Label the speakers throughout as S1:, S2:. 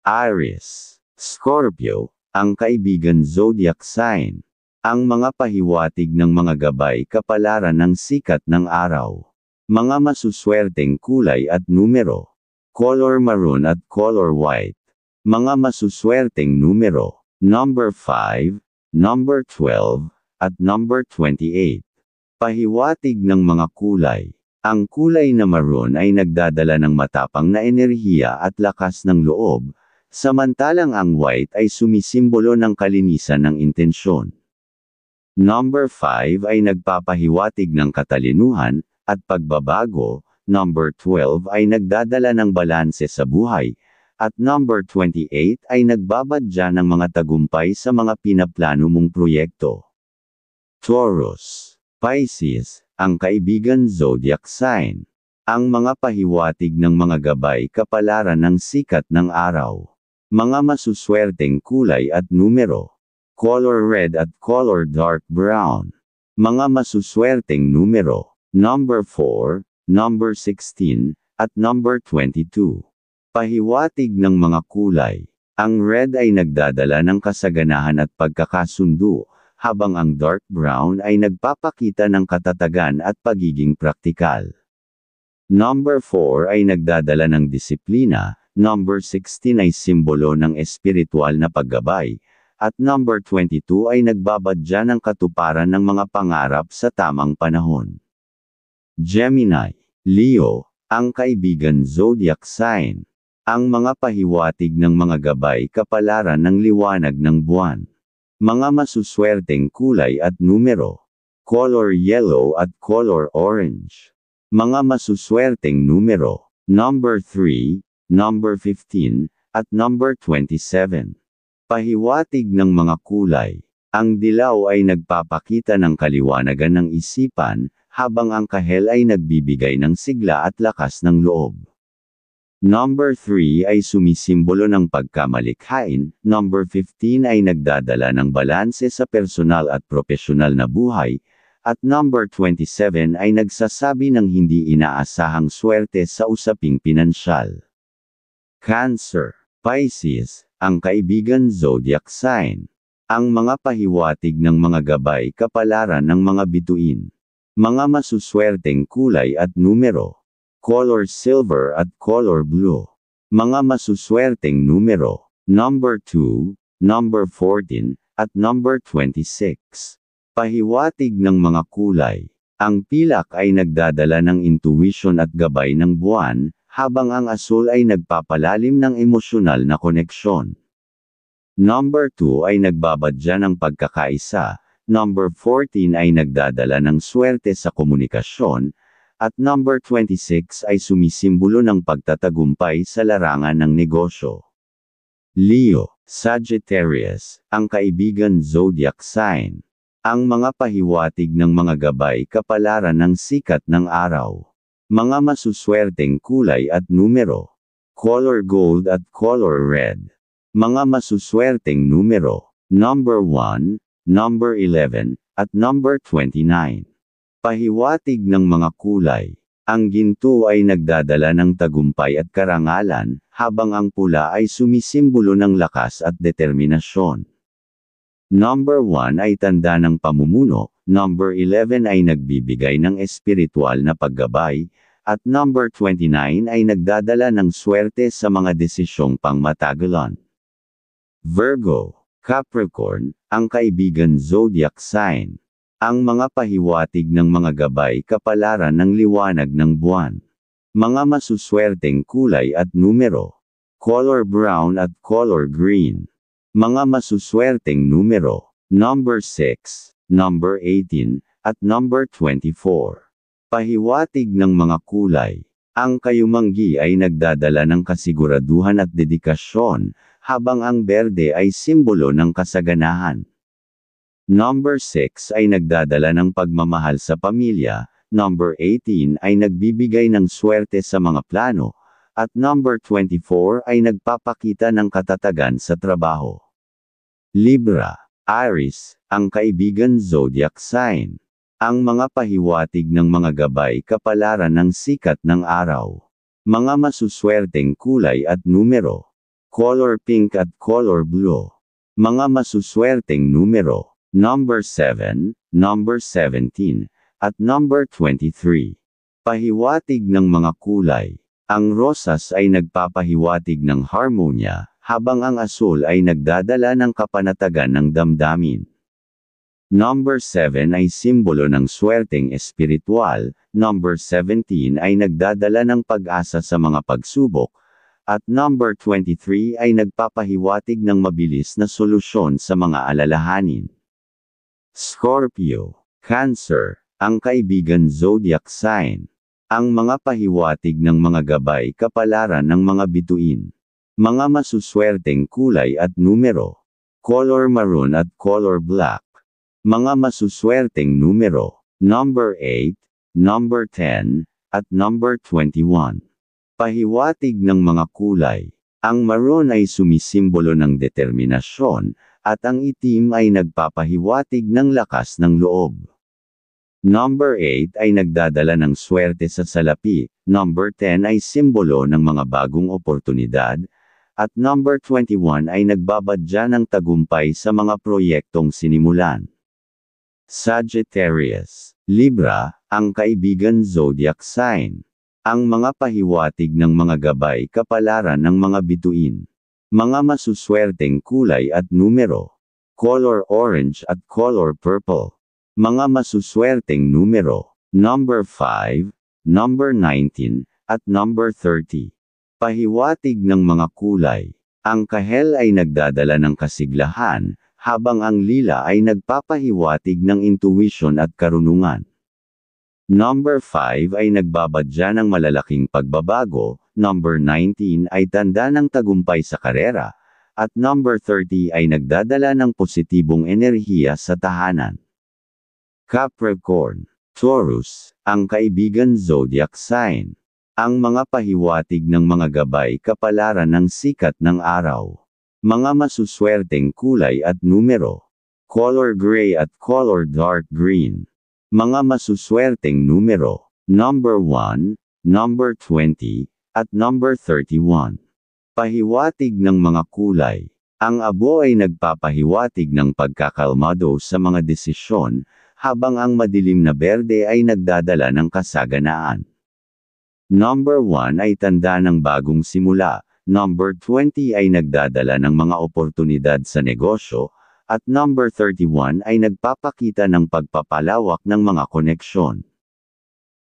S1: Aries, Scorpio, ang kaibigan zodiac sign. Ang mga pahiwatig ng mga gabay kapalaran ng sikat ng araw. Mga masuswerteng kulay at numero. Color maroon at color white. Mga masuswerteng numero. Number 5, number 12, at number 28. Pahiwatig ng mga kulay. Ang kulay na maroon ay nagdadala ng matapang na enerhiya at lakas ng loob, samantalang ang white ay sumisimbolo ng kalinisan ng intensyon. Number 5 ay nagpapahiwatig ng katalinuhan at pagbabago, number 12 ay nagdadala ng balanse sa buhay, at number 28 ay nagbabadya ng mga tagumpay sa mga pinaplano mong proyekto. Taurus, Pisces, ang kaibigan zodiac sign. Ang mga pahiwatig ng mga gabay kapalaran ng sikat ng araw. Mga masuswerteng kulay at numero. Color red at color dark brown. Mga masuswerteng numero. Number 4, number 16, at number 22. Pahiwatig ng mga kulay. Ang red ay nagdadala ng kasaganahan at pagkakasundo, habang ang dark brown ay nagpapakita ng katatagan at pagiging praktikal. Number 4 ay nagdadala ng disiplina, number 16 ay simbolo ng espiritual na paggabay, at number 22 ay nagbabadya ng katuparan ng mga pangarap sa tamang panahon. Gemini, Leo, ang kaibigan zodiac sign. Ang mga pahiwatig ng mga gabay kapalaran ng liwanag ng buwan. Mga masuswerteng kulay at numero. Color yellow at color orange. Mga masuswerteng numero. Number 3, number 15, at number 27. Pahiwatig ng mga kulay. Ang dilaw ay nagpapakita ng kaliwanagan ng isipan, habang ang kahel ay nagbibigay ng sigla at lakas ng loob. Number 3 ay sumisimbolo ng pagkamalikhain, number 15 ay nagdadala ng balanse sa personal at profesional na buhay, at number 27 ay nagsasabi ng hindi inaasahang swerte sa usaping pinansyal. Cancer, Pisces, ang kaibigan zodiac sign. Ang mga pahiwatig ng mga gabay kapalaran ng mga bituin. Mga masuswerteng kulay at numero. Color silver at color blue. Mga masuswerteng numero. Number 2, number 14, at number 26. Pahiwatig ng mga kulay. Ang pilak ay nagdadala ng intuition at gabay ng buwan, habang ang asul ay nagpapalalim ng emosyonal na koneksyon. Number 2 ay nagbabadya ng pagkakaisa, number 14 ay nagdadala ng swerte sa komunikasyon, at number 26 ay sumisimbolo ng pagtatagumpay sa larangan ng negosyo. Leo, Sagittarius, ang kaibigan zodiac sign. Ang mga pahiwatig ng mga gabay kapalaran ng sikat ng araw. Mga masuswerteng kulay at numero. Color gold at color red. Mga masuswerteng numero. Number 1, number 11, at number 29. Pahiwatig ng mga kulay. Ang ginto ay nagdadala ng tagumpay at karangalan, habang ang pula ay sumisimbolo ng lakas at determinasyon. Number 1 ay tanda ng pamumuno, number 11 ay nagbibigay ng espiritual na paggabay, at number 29 ay nagdadala ng swerte sa mga desisyong pangmatagalan. Virgo, Capricorn, ang kaibigan zodiac sign. Ang mga pahiwatig ng mga gabay kapalaran ng liwanag ng buwan. Mga masuswerteng kulay at numero. Color brown at color green. Mga masuswerteng numero. Number 6, number 18, at number 24. Pahiwatig ng mga kulay. Ang kayumanggi ay nagdadala ng kasiguraduhan at dedikasyon, habang ang berde ay simbolo ng kasaganahan. Number 6 ay nagdadala ng pagmamahal sa pamilya, number 18 ay nagbibigay ng swerte sa mga plano, at number 24 ay nagpapakita ng katatagan sa trabaho. Libra, Aries, ang kaibigan zodiac sign. Ang mga pahiwatig ng mga gabay kapalaran ng sikat ng araw. Mga masuswerteng kulay at numero. color pink at color blue. Mga masuswerteng numero, number 7, number 17, at number 23. Pahiwatig ng mga kulay. Ang rosas ay nagpapahiwatig ng harmonya, habang ang asul ay nagdadala ng kapanatagan ng damdamin. Number 7 ay simbolo ng swerteng espiritual, number 17 ay nagdadala ng pag-asa sa mga pagsubok, at number 23 ay nagpapahiwatig ng mabilis na solusyon sa mga alalahanin. Scorpio, Cancer, ang kaibigan zodiac sign. Ang mga pahiwatig ng mga gabay kapalaran ng mga bituin. Mga masuswerteng kulay at numero. Color maroon at color black. Mga masuswerteng numero, number 8, number 10, at number 21. Pahiwatig ng mga kulay. Ang maroon ay sumisimbolo ng determinasyon, at ang itim ay nagpapahiwatig ng lakas ng loob. Number 8 ay nagdadala ng swerte sa salapi, number 10 ay simbolo ng mga bagong oportunidad, at number 21 ay nagbabadya ng tagumpay sa mga proyektong sinimulan. Sagittarius, Libra, ang kaibigan zodiac sign. Ang mga pahiwatig ng mga gabay kapalaran ng mga bituin. Mga masuswerteng kulay at numero. Color orange at color purple. Mga masuswerteng numero, number 5, number 19, at number 30. Pahiwatig ng mga kulay. Ang kahel ay nagdadala ng kasiglahan, habang ang lila ay nagpapahiwatig ng intuition at karunungan. Number 5 ay nagbabadya ng malalaking pagbabago, number 19 ay tanda ng tagumpay sa karera, at number 30 ay nagdadala ng positibong enerhiya sa tahanan. Capricorn, Taurus, ang kaibigan zodiac sign. Ang mga pahiwatig ng mga gabay kapalaran ng sikat ng araw. Mga masuswerteng kulay at numero. Color gray at color dark green. Mga masuswerteng numero, number 1, number 20, at number 31. Pahiwatig ng mga kulay. Ang abo ay nagpapahiwatig ng pagkakalmado sa mga desisyon, habang ang madilim na berde ay nagdadala ng kasaganaan. Number 1 ay tanda ng bagong simula, number 20 ay nagdadala ng mga oportunidad sa negosyo, at number 31 ay nagpapakita ng pagpapalawak ng mga koneksyon.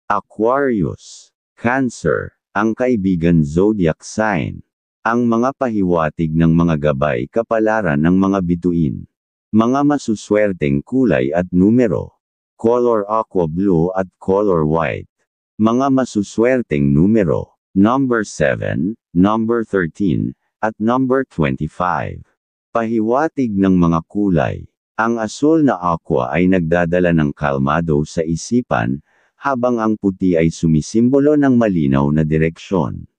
S1: Aquarius, Cancer, ang kaibigan zodiac sign. Ang mga pahiwatig ng mga gabay kapalaran ng mga bituin. Mga masuswerteng kulay at numero. Color aqua blue at color white. Mga masuswerteng numero, number 7, number 13, at number 25. Pahiwatig ng mga kulay. Ang asul na aqua ay nagdadala ng kalmado sa isipan, habang ang puti ay sumisimbolo ng malinaw na direksyon.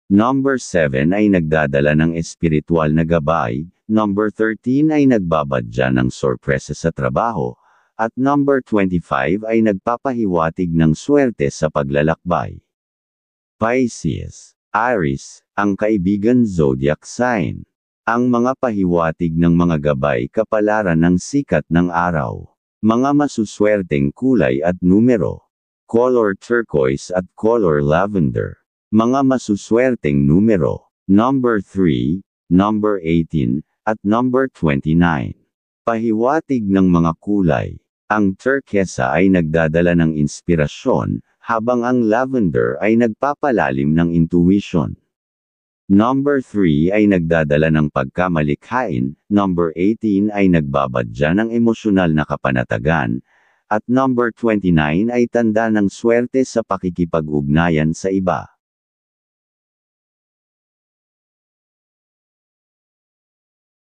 S1: Number 7 ay nagdadala ng espiritual na gabay, number 13 ay nagbabadya ng sorpresa sa trabaho, at number 25 ay nagpapahiwatig ng swerte sa paglalakbay. Pisces, Aries, ang kaibigan zodiac sign. Ang mga pahiwatig ng mga gabay kapalaran ng sikat ng araw. Mga masuswerteng kulay at numero. Color turquoise at color lavender. Mga masuswerteng numero, number 3, number 18, at number 29. Pahiwatig ng mga kulay. Ang turquesa ay nagdadala ng inspirasyon, habang ang lavender ay nagpapalalim ng intuition. Number 3 ay nagdadala ng pagkamalikhain, number 18 ay nagbabadya ng emosyonal na kapanatagan, at number 29 ay tanda ng swerte sa pakikipag-ugnayan sa iba.